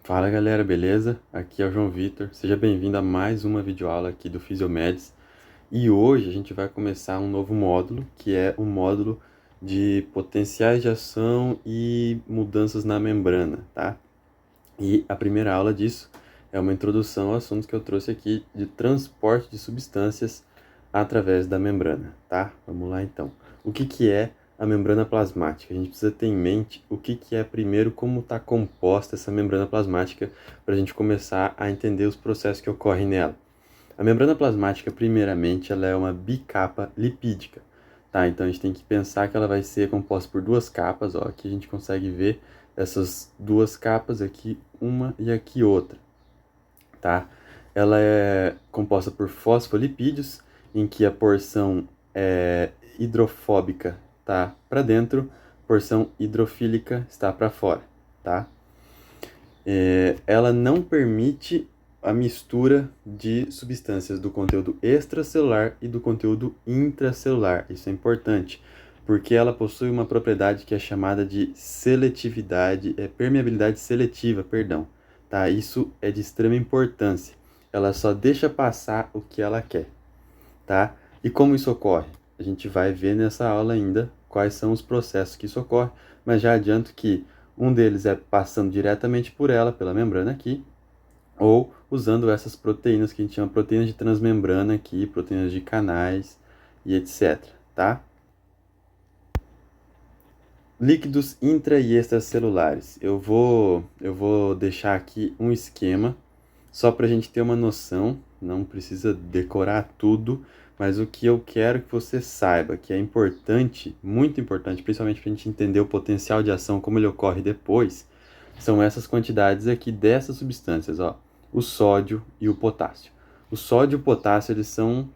Fala galera, beleza? Aqui é o João Vitor. Seja bem-vindo a mais uma videoaula aqui do Fisiomeds. E hoje a gente vai começar um novo módulo, que é o módulo de potenciais de ação e mudanças na membrana, tá? E a primeira aula disso é uma introdução ao assunto que eu trouxe aqui de transporte de substâncias através da membrana, tá? Vamos lá então. O que é a membrana plasmática? A gente precisa ter em mente o que é primeiro, como está composta essa membrana plasmática, para a gente começar a entender os processos que ocorrem nela. A membrana plasmática, primeiramente, ela é uma bicapa lipídica, tá? Então a gente tem que pensar que ela vai ser composta por duas capas, ó. Aqui a gente consegue ver essas duas capas aqui, uma e aqui outra, tá? Ela é composta por fosfolipídios, em que a porção hidrofóbica está para dentro, porção hidrofílica está para fora, tá? Ela não permite a mistura de substâncias do conteúdo extracelular e do conteúdo intracelular. Isso é importante, porque ela possui uma propriedade que é chamada de seletividade, permeabilidade seletiva, perdão. Tá? Isso é de extrema importância. Ela só deixa passar o que ela quer, tá? E como isso ocorre? A gente vai ver nessa aula ainda quais são os processos que isso ocorre, mas já adianto que um deles é passando diretamente por ela, pela membrana aqui, ou usando essas proteínas que a gente chama proteínas de transmembrana aqui, proteínas de canais e etc, tá? Líquidos intra e extracelulares. Eu vou deixar aqui um esquema só para a gente ter uma noção, não precisa decorar tudo, mas o que eu quero que você saiba, que é importante, muito importante, principalmente para a gente entender o potencial de ação, como ele ocorre depois, são essas quantidades aqui dessas substâncias, ó, o sódio e o potássio. O sódio e o potássio, eles são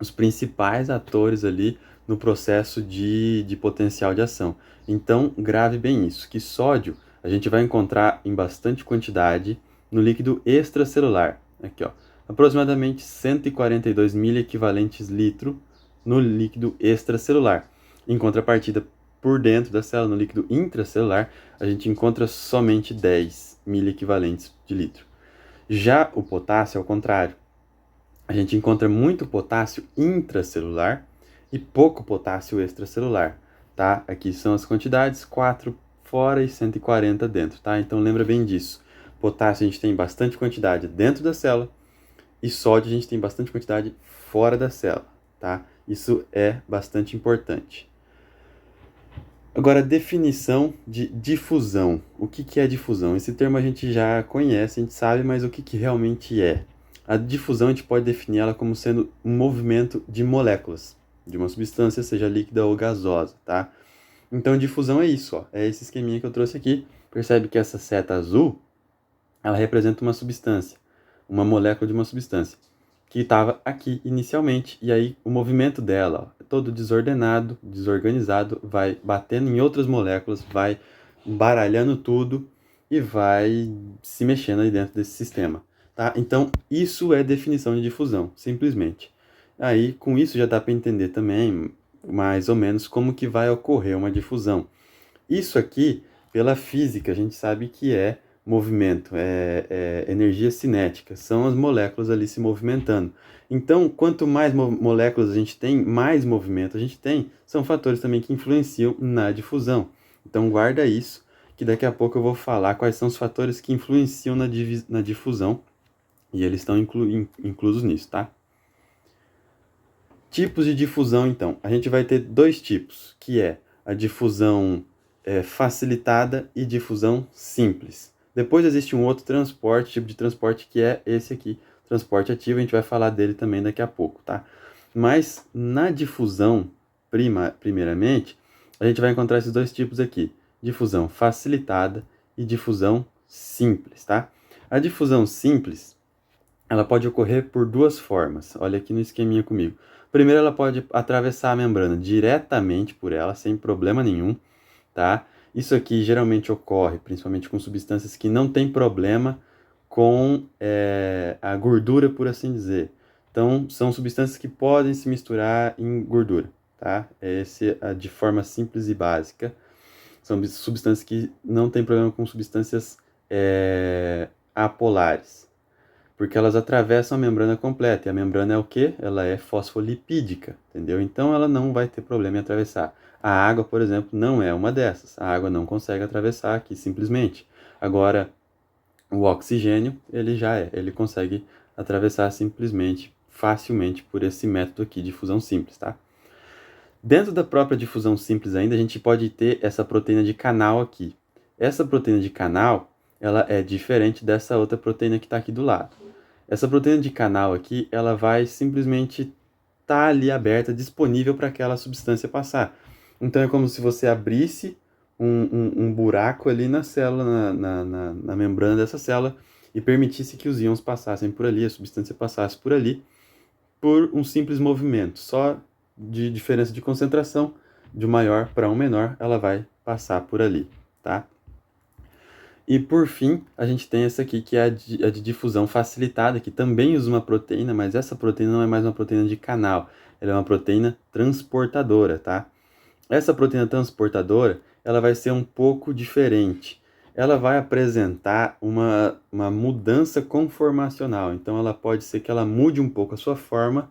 os principais atores ali no processo de potencial de ação. Então, grave bem isso, que sódio a gente vai encontrar em bastante quantidade no líquido extracelular. Aqui, ó, aproximadamente 142 miliequivalentes litro no líquido extracelular. Em contrapartida, por dentro da célula, no líquido intracelular, a gente encontra somente 10 miliequivalentes de litro. Já o potássio, ao contrário, a gente encontra muito potássio intracelular e pouco potássio extracelular, tá? Aqui são as quantidades, 4 fora e 140 dentro, tá? Então lembra bem disso. Potássio a gente tem bastante quantidade dentro da célula e sódio a gente tem bastante quantidade fora da célula, tá? Isso é bastante importante. Agora, definição de difusão. O que é difusão? Esse termo a gente já conhece, a gente sabe, mas o que realmente é? A difusão a gente pode definir ela como sendo um movimento de moléculas de uma substância, seja líquida ou gasosa, tá? Então, difusão é isso, ó. É esse esqueminha que eu trouxe aqui. Percebe que essa seta azul, ela representa uma substância, uma molécula de uma substância, que estava aqui inicialmente, e aí o movimento dela, ó, todo desordenado, desorganizado, vai batendo em outras moléculas, vai baralhando tudo e vai se mexendo aí dentro desse sistema, tá? Então, isso é definição de difusão, simplesmente. Aí, com isso já dá para entender também, mais ou menos, como que vai ocorrer uma difusão. Isso aqui, pela física, a gente sabe que é movimento, é energia cinética, são as moléculas ali se movimentando. Então, quanto mais moléculas a gente tem, mais movimento a gente tem, são fatores também que influenciam na difusão. Então, guarda isso, que daqui a pouco eu vou falar quais são os fatores que influenciam na difusão, e eles estão inclusos nisso, tá? Tipos de difusão, então. A gente vai ter dois tipos, que é a difusão facilitada e difusão simples. Depois existe um outro transporte, tipo de transporte, que é esse aqui, transporte ativo, a gente vai falar dele também daqui a pouco, tá? Mas na difusão, primeiramente, a gente vai encontrar esses dois tipos aqui, difusão facilitada e difusão simples, tá? A difusão simples, ela pode ocorrer por duas formas. Olha aqui no esqueminha comigo. Primeiro, ela pode atravessar a membrana diretamente por ela, sem problema nenhum, tá? Isso aqui geralmente ocorre, principalmente com substâncias que não têm problema com a gordura, por assim dizer. Então, são substâncias que podem se misturar em gordura, tá? Esse é de forma simples e básica. São substâncias que não têm problema com substâncias apolares, porque elas atravessam a membrana completa, e a membrana é o quê? Ela é fosfolipídica, entendeu? Então ela não vai ter problema em atravessar. A água, por exemplo, não é uma dessas. A água não consegue atravessar aqui simplesmente. Agora, o oxigênio, ele já é, ele consegue atravessar simplesmente, facilmente, por esse método aqui de fusão simples, tá? Dentro da própria difusão simples ainda, a gente pode ter essa proteína de canal aqui. Essa proteína de canal, ela é diferente dessa outra proteína que está aqui do lado. Essa proteína de canal aqui, ela vai simplesmente estar ali aberta, disponível para aquela substância passar. Então é como se você abrisse um buraco ali na célula, na membrana dessa célula, e permitisse que os íons passassem por ali, a substância passasse por ali, por um simples movimento, só de diferença de concentração, de um maior para um menor, ela vai passar por ali, tá? E por fim, a gente tem essa aqui que é a de difusão facilitada, que também usa uma proteína, mas essa proteína não é mais uma proteína de canal, ela é uma proteína transportadora, tá? Essa proteína transportadora, ela vai ser um pouco diferente. Ela vai apresentar uma mudança conformacional, então ela pode ser que ela mude um pouco a sua forma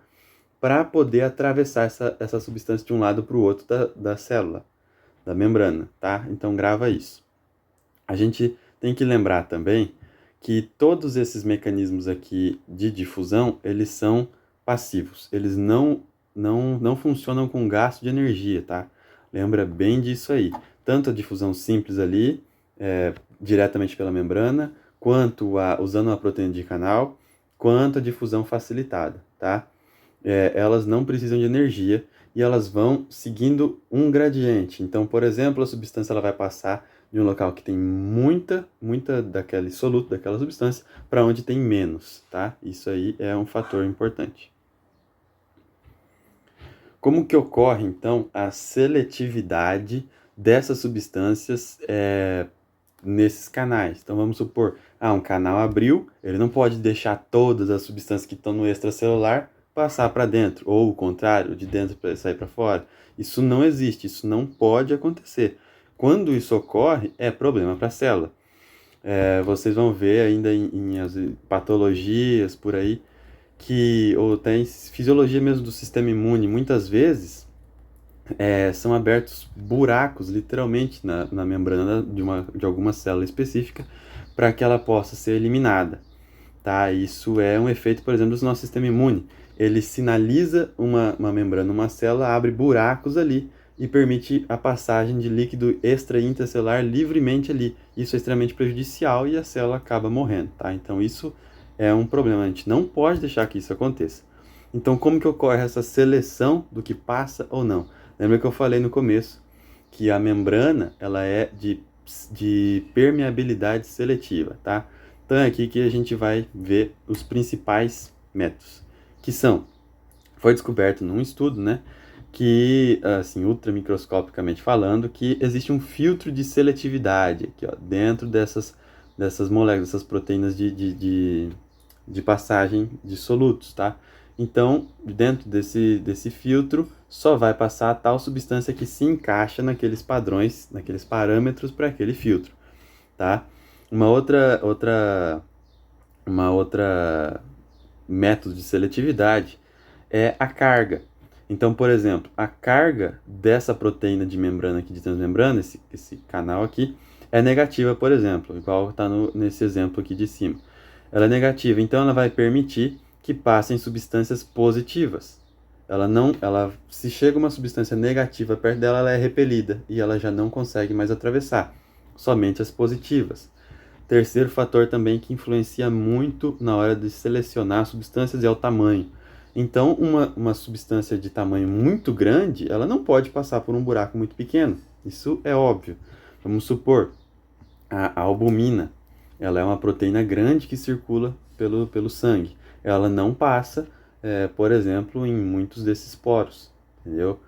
para poder atravessar essa substância de um lado para o outro da célula, da membrana, tá? Então grava isso. A gente tem que lembrar também que todos esses mecanismos aqui de difusão, eles são passivos. Eles não funcionam com gasto de energia, tá? Lembra bem disso aí. Tanto a difusão simples ali, diretamente pela membrana, quanto usando a proteína de canal, quanto a difusão facilitada, tá? Elas não precisam de energia e elas vão seguindo um gradiente. Então, por exemplo, a substância ela vai passar de um local que tem muita daquele soluto, daquela substância, para onde tem menos, tá? Isso aí é um fator importante. Como que ocorre, então, a seletividade dessas substâncias nesses canais? Então, vamos supor, um canal abriu, ele não pode deixar todas as substâncias que estão no extracelular passar para dentro, ou o contrário, de dentro para sair para fora. Isso não existe, isso não pode acontecer. Quando isso ocorre, é problema para a célula. Vocês vão ver ainda em patologias por aí, ou tem fisiologia mesmo do sistema imune, muitas vezes são abertos buracos, literalmente, na membrana de alguma célula específica, para que ela possa ser eliminada. Tá? Isso é um efeito, por exemplo, do nosso sistema imune. Ele sinaliza uma membrana, uma célula, abre buracos ali e permite a passagem de líquido extra e intracelular livremente ali. Isso é extremamente prejudicial e a célula acaba morrendo. Tá? Então isso é um problema, a gente não pode deixar que isso aconteça. Então como que ocorre essa seleção do que passa ou não? Lembra que eu falei no começo que a membrana ela é de permeabilidade seletiva, tá? Então é aqui que a gente vai ver os principais métodos, que foi descoberto num estudo, né, que, assim, ultramicroscopicamente falando, que existe um filtro de seletividade aqui, ó, dentro dessas moléculas, dessas proteínas de passagem de solutos, tá? Então, dentro desse filtro, só vai passar a tal substância que se encaixa naqueles padrões, naqueles parâmetros para aquele filtro, tá? Uma outra método de seletividade é a carga. Então, por exemplo, a carga dessa proteína de membrana aqui de transmembrana, esse canal aqui, é negativa, por exemplo, igual está nesse exemplo aqui de cima. Ela é negativa, então ela vai permitir que passem substâncias positivas. Se chega uma substância negativa perto dela, ela é repelida e ela já não consegue mais atravessar, somente as positivas. Terceiro fator também que influencia muito na hora de selecionar substâncias é o tamanho. Então, uma substância de tamanho muito grande, ela não pode passar por um buraco muito pequeno. Isso é óbvio. Vamos supor, a albumina, ela é uma proteína grande que circula pelo sangue. Ela não passa, por exemplo, em muitos desses poros, entendeu?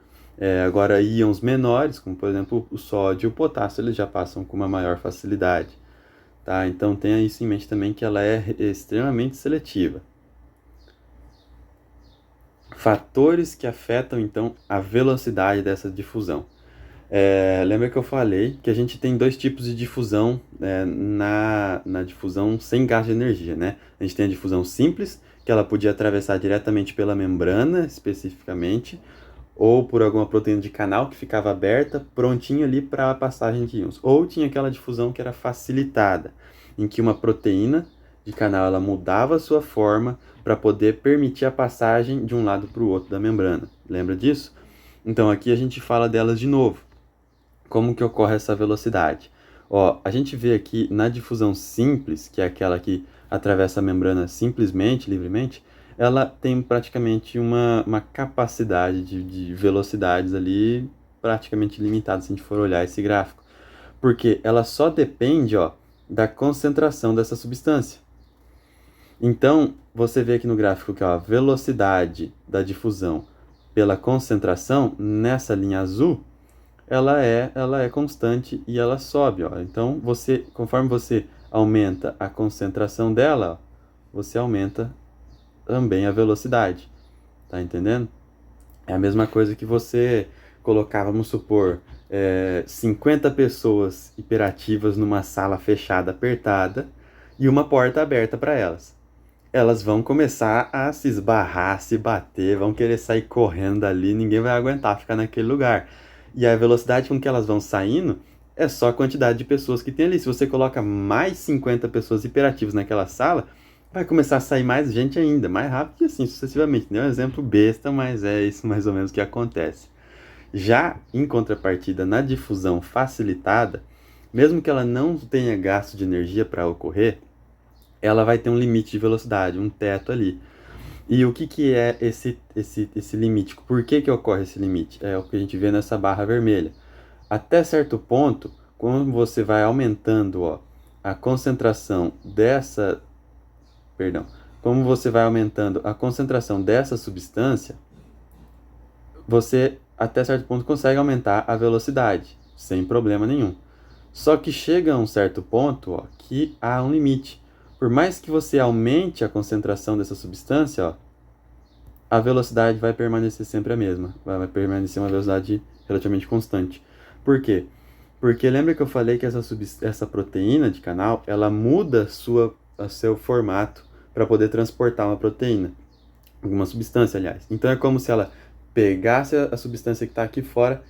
Agora, íons menores, como por exemplo o sódio e o potássio, eles já passam com uma maior facilidade. Tá? Então tenha isso em mente também que ela é extremamente seletiva. Fatores que afetam então a velocidade dessa difusão. Lembra que eu falei que a gente tem dois tipos de difusão na difusão sem gasto de energia, né? A gente tem a difusão simples, que ela podia atravessar diretamente pela membrana, especificamente, ou por alguma proteína de canal que ficava aberta, prontinho ali para a passagem de íons. Ou tinha aquela difusão que era facilitada, em que uma proteína de canal ela mudava a sua forma para poder permitir a passagem de um lado para o outro da membrana. Lembra disso? Então aqui a gente fala delas de novo. Como que ocorre essa velocidade? Ó, a gente vê aqui na difusão simples, que é aquela que atravessa a membrana simplesmente, livremente, ela tem praticamente uma capacidade de velocidades ali praticamente limitada se a gente for olhar esse gráfico. Porque ela só depende, ó, da concentração dessa substância. Então, você vê aqui no gráfico que ó, a velocidade da difusão pela concentração, nessa linha azul, ela é constante e ela sobe, ó. Então, conforme você aumenta a concentração dela, ó, você aumenta também a velocidade. Tá entendendo? É a mesma coisa que você colocar, vamos supor, 50 pessoas hiperativas numa sala fechada, apertada, e uma porta aberta para elas. Elas vão começar a se esbarrar, se bater, vão querer sair correndo dali, ninguém vai aguentar ficar naquele lugar. E a velocidade com que elas vão saindo é só a quantidade de pessoas que tem ali. Se você coloca mais 50 pessoas hiperativas naquela sala, vai começar a sair mais gente ainda, mais rápido e assim sucessivamente. É um exemplo besta, mas é isso mais ou menos que acontece. Já em contrapartida, na difusão facilitada, mesmo que ela não tenha gasto de energia para ocorrer, ela vai ter um limite de velocidade, um teto ali. E o que é esse limite? Por que ocorre esse limite? É o que a gente vê nessa barra vermelha. Até certo ponto, quando você vai aumentando ó, a concentração dessa. Perdão. Como você vai aumentando a concentração dessa substância, você até certo ponto consegue aumentar a velocidade, sem problema nenhum. Só que chega a um certo ponto ó, que há um limite. Por mais que você aumente a concentração dessa substância, ó, a velocidade vai permanecer sempre a mesma. Vai permanecer uma velocidade relativamente constante. Por quê? Porque lembra que eu falei que essa proteína de canal, ela muda seu formato para poder transportar uma proteína. Alguma substância, aliás. Então é como se ela pegasse a substância que está aqui fora,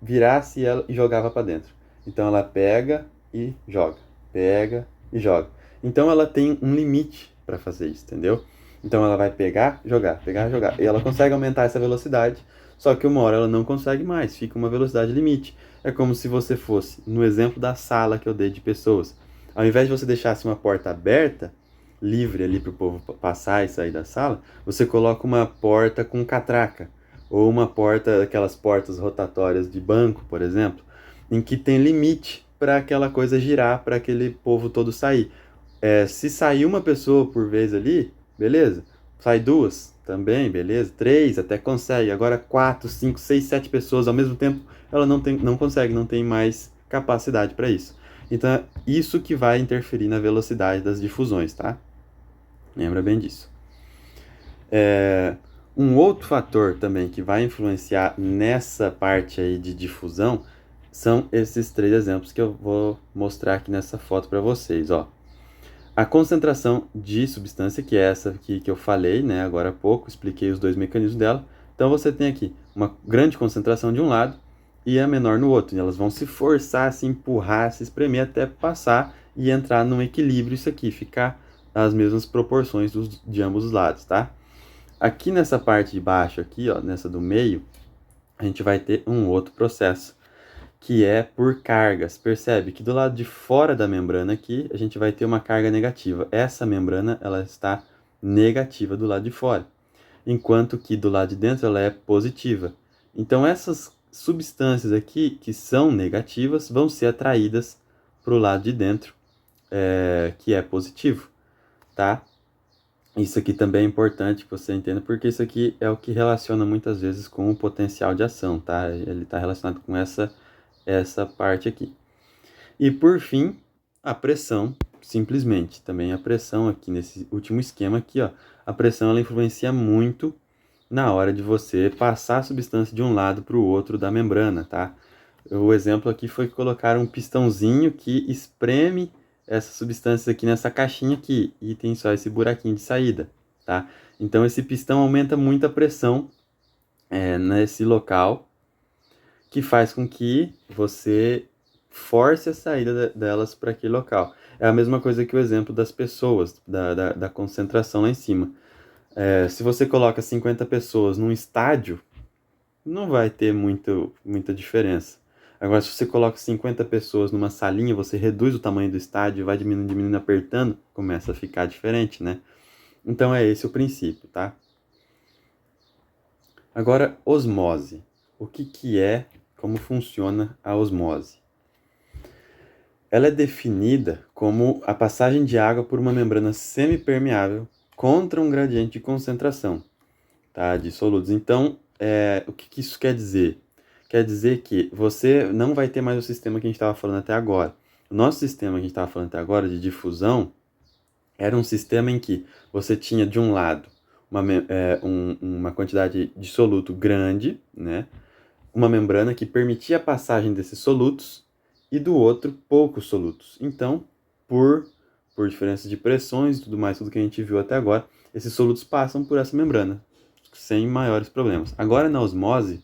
virasse ela e jogava para dentro. Então ela pega e joga. Pega e joga. Então ela tem um limite para fazer isso, entendeu? Então ela vai pegar, jogar, pegar, jogar. E ela consegue aumentar essa velocidade, só que uma hora ela não consegue mais, fica uma velocidade limite. É como se você fosse, no exemplo da sala que eu dei de pessoas, ao invés de você deixasse uma porta aberta, livre ali para o povo passar e sair da sala, você coloca uma porta com catraca. Ou uma porta, aquelas portas rotatórias de banco, por exemplo, em que tem limite para aquela coisa girar, para aquele povo todo sair. Se sair uma pessoa por vez ali, beleza. Sai duas, também, beleza. Três, até consegue. Agora quatro, cinco, seis, sete pessoas ao mesmo tempo, ela não consegue, não tem mais capacidade para isso. Então, é isso que vai interferir na velocidade das difusões, tá? Lembra bem disso. Um outro fator também que vai influenciar nessa parte aí de difusão são esses três exemplos que eu vou mostrar aqui nessa foto para vocês, ó. A concentração de substância, que é essa aqui que eu falei, né, agora há pouco, expliquei os dois mecanismos dela. Então você tem aqui uma grande concentração de um lado e a menor no outro. E elas vão se forçar, se empurrar, se espremer até passar e entrar num equilíbrio isso aqui, ficar as mesmas proporções de ambos os lados, tá? Aqui nessa parte de baixo, aqui, ó, nessa do meio, a gente vai ter um outro processo, que é por cargas. Percebe que do lado de fora da membrana aqui, a gente vai ter uma carga negativa. Essa membrana, ela está negativa do lado de fora, enquanto que do lado de dentro ela é positiva. Então essas substâncias aqui, que são negativas, vão ser atraídas para o lado de dentro, que é positivo, tá? Isso aqui também é importante que você entenda, porque isso aqui é o que relaciona muitas vezes com o potencial de ação, tá? Ele está relacionado com essa parte aqui. E por fim, a pressão, simplesmente. Também a pressão aqui, nesse último esquema aqui, ó. A pressão, ela influencia muito na hora de você passar a substância de um lado para o outro da membrana, tá? O exemplo aqui foi que colocaram um pistãozinho que espreme essas substâncias aqui nessa caixinha aqui e tem só esse buraquinho de saída, tá? Então esse pistão aumenta muito a pressão nesse local, que faz com que você force a saída delas para aquele local. É a mesma coisa que o exemplo das pessoas, da concentração lá em cima. Se você coloca 50 pessoas num estádio, não vai ter muita diferença. Agora, se você coloca 50 pessoas numa salinha, você reduz o tamanho do estádio, vai diminuindo, diminuindo, apertando, começa a ficar diferente, né? Então é esse o princípio, tá? Agora, osmose. O que é, como funciona a osmose? Ela é definida como a passagem de água por uma membrana semipermeável contra um gradiente de concentração, tá, de solutos. Então, o que isso quer dizer? Quer dizer que você não vai ter mais o sistema que a gente estava falando até agora. O nosso sistema que a gente estava falando até agora, de difusão, era um sistema em que você tinha, de um lado, uma quantidade de soluto grande, né? Uma membrana que permitia a passagem desses solutos, e do outro, poucos solutos. Então, por diferença de pressões e tudo mais, tudo que a gente viu até agora, esses solutos passam por essa membrana, sem maiores problemas. Agora, na osmose,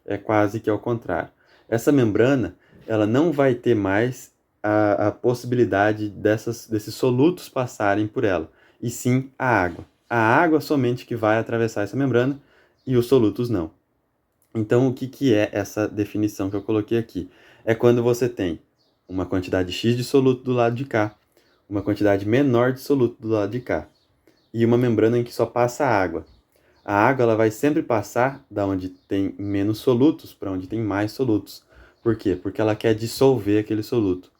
é quase que ao contrário. Essa membrana, ela não vai ter mais a possibilidade desses solutos passarem por ela, e sim a água. A água somente que vai atravessar essa membrana e os solutos não. Então, o que é essa definição que eu coloquei aqui? É quando você tem uma quantidade X de soluto do lado de cá, uma quantidade menor de soluto do lado de cá, e uma membrana em que só passa água. A água ela vai sempre passar da onde tem menos solutos para onde tem mais solutos. Por quê? Porque ela quer dissolver aquele soluto.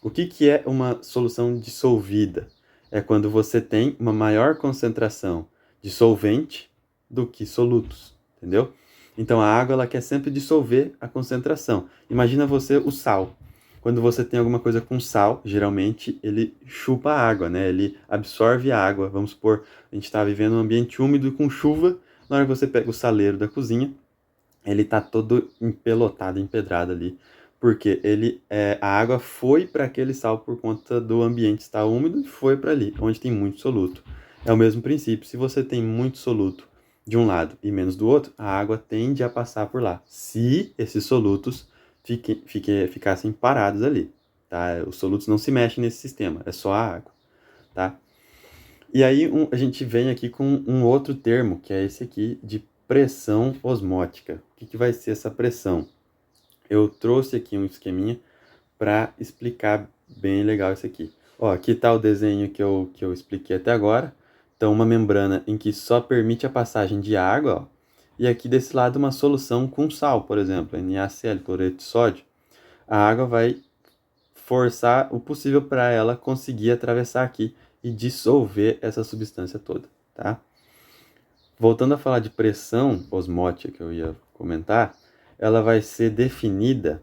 O que é uma solução dissolvida? É quando você tem uma maior concentração de solvente do que solutos, entendeu? Então a água ela quer sempre dissolver a concentração. Imagina você o sal. Quando você tem alguma coisa com sal, geralmente ele chupa a água, né? Ele absorve a água. Vamos supor, a gente está vivendo um ambiente úmido com chuva. Na hora que você pega o saleiro da cozinha, ele está todo empelotado, empedrado ali, porque a água foi para aquele sal por conta do ambiente estar úmido e foi para ali, onde tem muito soluto. É o mesmo princípio. Se você tem muito soluto de um lado e menos do outro, a água tende a passar por lá, se esses solutos ficassem parados ali, tá? Os solutos não se mexem nesse sistema, é só a água, tá? E aí a gente vem aqui com um outro termo, que é esse aqui de pressão osmótica. O que vai ser essa pressão? Eu trouxe aqui um esqueminha para explicar bem legal isso aqui. Ó, aqui está o desenho que eu expliquei até agora. Então, uma membrana em que só permite a passagem de água, ó, e aqui desse lado uma solução com sal, por exemplo, NaCl, cloreto de sódio. A água vai forçar o possível para ela conseguir atravessar aqui e dissolver essa substância toda, tá? Voltando a falar de pressão osmótica que eu ia comentar, ela vai ser definida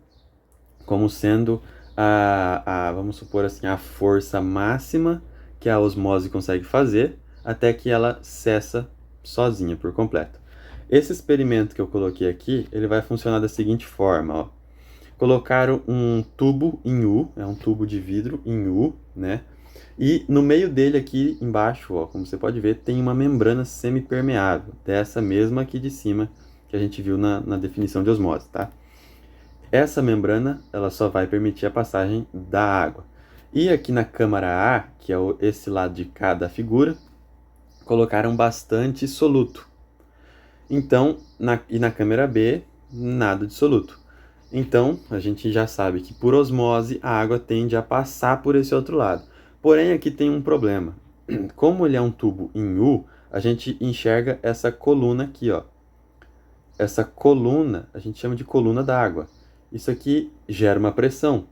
como sendo vamos supor assim, a força máxima que a osmose consegue fazer até que ela cessa sozinha por completo. Esse experimento que eu coloquei aqui, ele vai funcionar da seguinte forma, ó. Colocaram um tubo em U, é um tubo de vidro em U, né? E no meio dele aqui embaixo, ó, como você pode ver, tem uma membrana semipermeável, dessa mesma aqui de cima que a gente viu na definição de osmose, tá? Essa membrana, ela só vai permitir a passagem da água. E aqui na câmara A, que é esse lado de cá da figura, colocaram bastante soluto. Então, na câmara B, nada de soluto. Então, a gente já sabe que por osmose a água tende a passar por esse outro lado. Porém, aqui tem um problema. Como ele é um tubo em U, a gente enxerga essa coluna aqui, ó. Essa coluna, a gente chama de coluna d'água. Isso aqui gera uma pressão.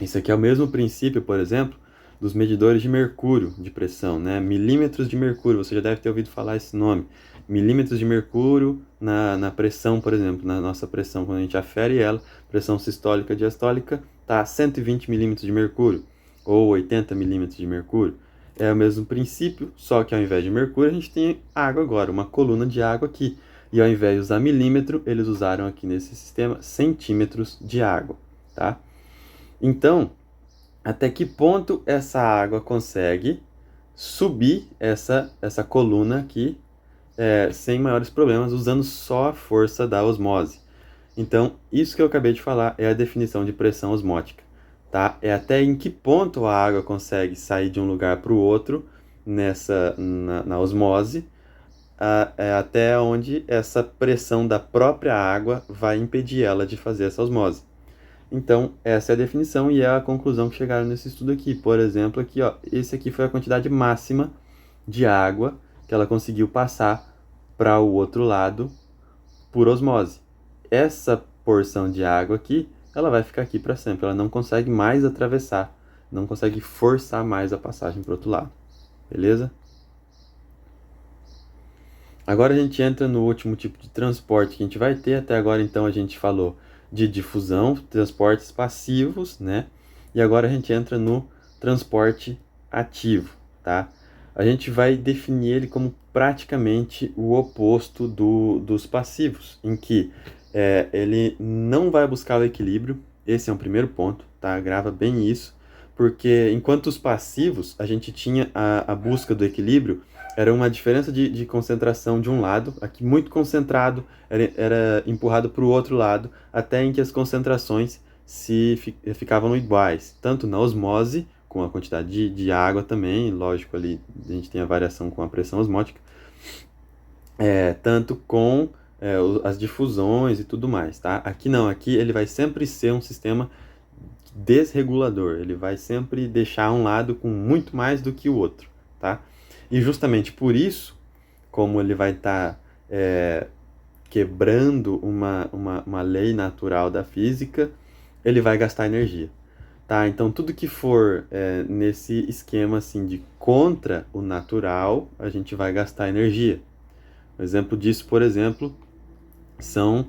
Isso aqui é o mesmo princípio, por exemplo, dos medidores de mercúrio de pressão, né? Milímetros de mercúrio, você já deve ter ouvido falar esse nome. Milímetros de mercúrio na pressão, por exemplo, na nossa pressão, quando a gente afere ela, pressão sistólica e diastólica, está a 120 milímetros de mercúrio, ou 80 milímetros de mercúrio. É o mesmo princípio, só que ao invés de mercúrio, a gente tem água agora, uma coluna de água aqui. e ao invés de usar milímetro, eles usaram aqui nesse sistema centímetros de água, tá? Então, até que ponto essa água consegue subir essa coluna aqui sem maiores problemas, usando só a força da osmose. Então, isso que eu acabei de falar é a definição de pressão osmótica, tá? É até em que ponto a água consegue sair de um lugar para o outro na osmose, até onde essa pressão da própria água vai impedir ela de fazer essa osmose. Então, essa é a definição e é a conclusão que chegaram nesse estudo aqui. Por exemplo, aqui, ó, esse aqui foi a quantidade máxima de água que ela conseguiu passar para o outro lado por osmose. Essa porção de água aqui, ela vai ficar aqui para sempre. Ela não consegue mais atravessar, não consegue forçar mais a passagem para o outro lado. Beleza? Agora a gente entra no último tipo de transporte que a gente vai ter. Até agora, então, a gente falou de difusão, transportes passivos, né? E agora a gente entra no transporte ativo, tá? A gente vai definir ele como praticamente o oposto dos passivos, em que ele não vai buscar o equilíbrio. Esse é um primeiro ponto, tá? Grava bem isso, porque enquanto os passivos, a gente tinha a busca do equilíbrio, era uma diferença de concentração de um lado, aqui muito concentrado, era empurrado para o outro lado, até em que as concentrações ficavam iguais, tanto na osmose, com a quantidade de água também, lógico, ali a gente tem a variação com a pressão osmótica, tanto com as difusões e tudo mais, tá? Aqui não, aqui ele vai sempre ser um sistema desregulador, ele vai sempre deixar um lado com muito mais do que o outro, tá? E justamente por isso, como ele vai estar quebrando uma lei natural da física, ele vai gastar energia, tá? Então tudo que for nesse esquema assim de contra o natural, a gente vai gastar energia. Um exemplo disso, por exemplo, são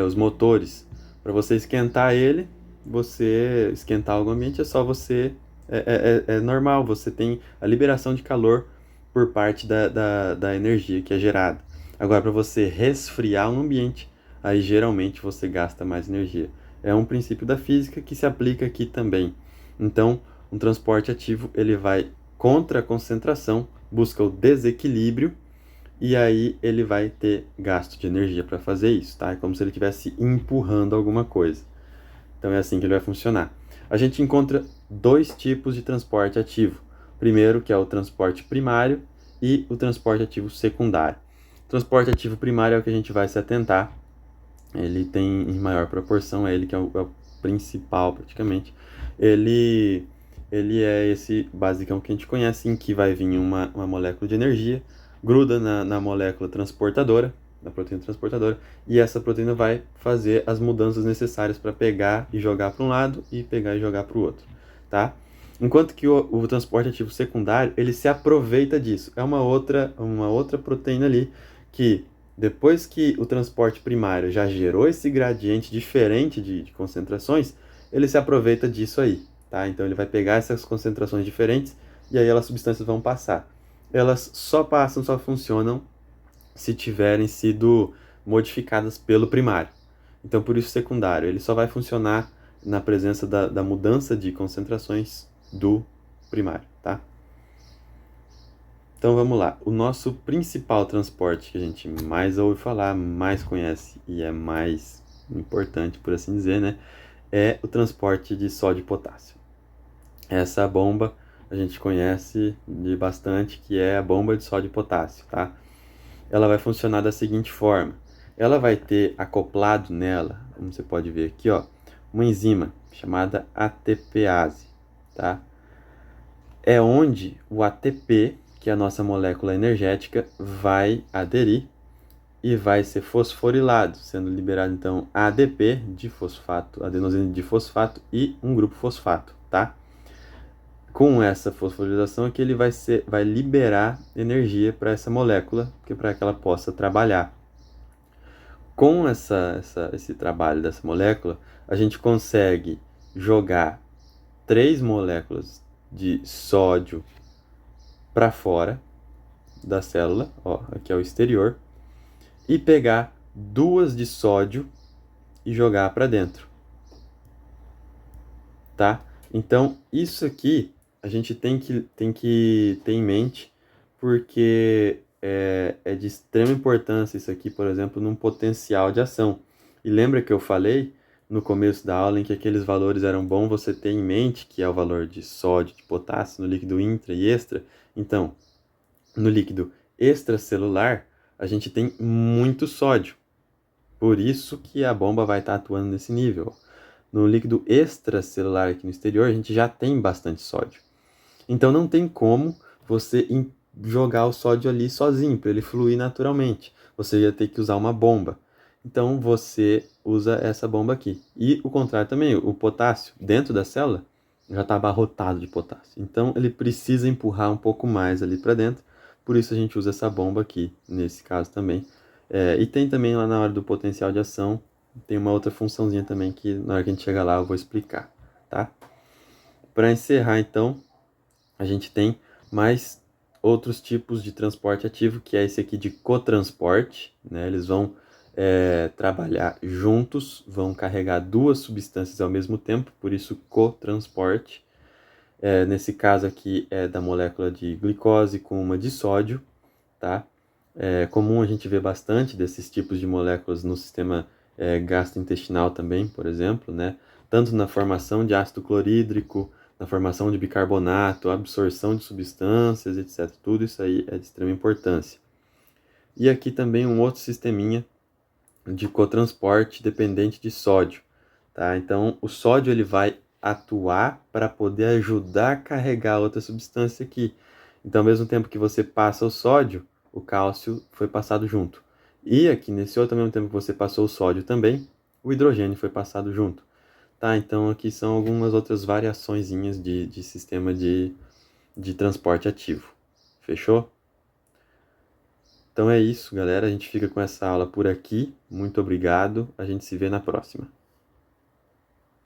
os motores. Para você esquentar ele, você esquentar algum ambiente é só você é normal, você tem a liberação de calor por parte da energia que é gerada. Agora, para você resfriar um ambiente, aí geralmente você gasta mais energia. É um princípio da física que se aplica aqui também. Então, um transporte ativo ele vai contra a concentração, busca o desequilíbrio e aí ele vai ter gasto de energia para fazer isso, tá? É como se ele estivesse empurrando alguma coisa. Então é assim que ele vai funcionar. A gente encontra dois tipos de transporte ativo. Primeiro, que é o transporte primário, e o transporte ativo secundário. O transporte ativo primário é o que a gente vai se atentar. Ele tem em maior proporção, é ele que é o principal praticamente. Ele é esse basicão que a gente conhece, em que vai vir uma molécula de energia, gruda na molécula transportadora, na proteína transportadora, e essa proteína vai fazer as mudanças necessárias para pegar e jogar para um lado e pegar e jogar para o outro, tá? Enquanto que o transporte ativo secundário, ele se aproveita disso. É uma outra proteína ali que, depois que o transporte primário já gerou esse gradiente diferente de concentrações, ele se aproveita disso aí, tá? Então ele vai pegar essas concentrações diferentes e aí as substâncias vão passar. Elas só passam, só funcionam se tiverem sido modificadas pelo primário. Então, por isso, secundário. Ele só vai funcionar na presença da mudança de concentrações do primário, tá? Então, vamos lá. O nosso principal transporte que a gente mais ouve falar, mais conhece e é mais importante, por assim dizer, né? É o transporte de sódio e potássio. Essa bomba a gente conhece de bastante, que é a bomba de sódio e potássio, tá? Ela vai funcionar da seguinte forma. Ela vai ter acoplado nela, como você pode ver aqui, ó, uma enzima chamada ATPase, tá? É onde o ATP, que é a nossa molécula energética, vai aderir e vai ser fosforilado, sendo liberado então ADP de fosfato, adenosina de fosfato e um grupo fosfato, tá? Com essa fosforilação é que ele vai liberar energia para essa molécula, para que ela possa trabalhar. Com esse trabalho dessa molécula, a gente consegue jogar 3 moléculas de sódio para fora da célula, ó, aqui é o exterior, e pegar 2 de sódio e jogar para dentro, tá? Então, isso aqui a gente tem que ter em mente, porque é de extrema importância isso aqui, por exemplo, num potencial de ação. E lembra que eu falei no começo da aula em que aqueles valores eram bom você ter em mente, que é o valor de sódio, de potássio no líquido intra e extra? Então, no líquido extracelular, a gente tem muito sódio. Por isso que a bomba vai estar atuando nesse nível. No líquido extracelular aqui no exterior, a gente já tem bastante sódio. Então não tem como você jogar o sódio ali sozinho, para ele fluir naturalmente. Você ia ter que usar uma bomba. Então você usa essa bomba aqui. E o contrário também, o potássio dentro da célula já está abarrotado de potássio. Então ele precisa empurrar um pouco mais ali para dentro. Por isso a gente usa essa bomba aqui, nesse caso também. E tem também lá na hora do potencial de ação, tem uma outra funçãozinha também que na hora que a gente chegar lá eu vou explicar, tá? Para encerrar então, a gente tem mais outros tipos de transporte ativo, que é esse aqui de cotransporte, né? Eles vão trabalhar juntos, vão carregar 2 substâncias ao mesmo tempo, por isso cotransporte. Nesse caso aqui é da molécula de glicose com uma de sódio, tá? É comum a gente ver bastante desses tipos de moléculas no sistema gastrointestinal também, por exemplo, né? Tanto na formação de ácido clorídrico, na formação de bicarbonato, absorção de substâncias, etc. Tudo isso aí é de extrema importância. E aqui também um outro sisteminha de cotransporte dependente de sódio, tá? Então, o sódio ele vai atuar para poder ajudar a carregar outra substância aqui. Então, ao mesmo tempo que você passa o sódio, o cálcio foi passado junto. E aqui nesse outro, ao mesmo tempo que você passou o sódio também, o hidrogênio foi passado junto. Tá, então aqui são algumas outras variaçõezinhas de sistema de transporte ativo. Fechou? Então é isso, galera. A gente fica com essa aula por aqui. Muito obrigado. A gente se vê na próxima.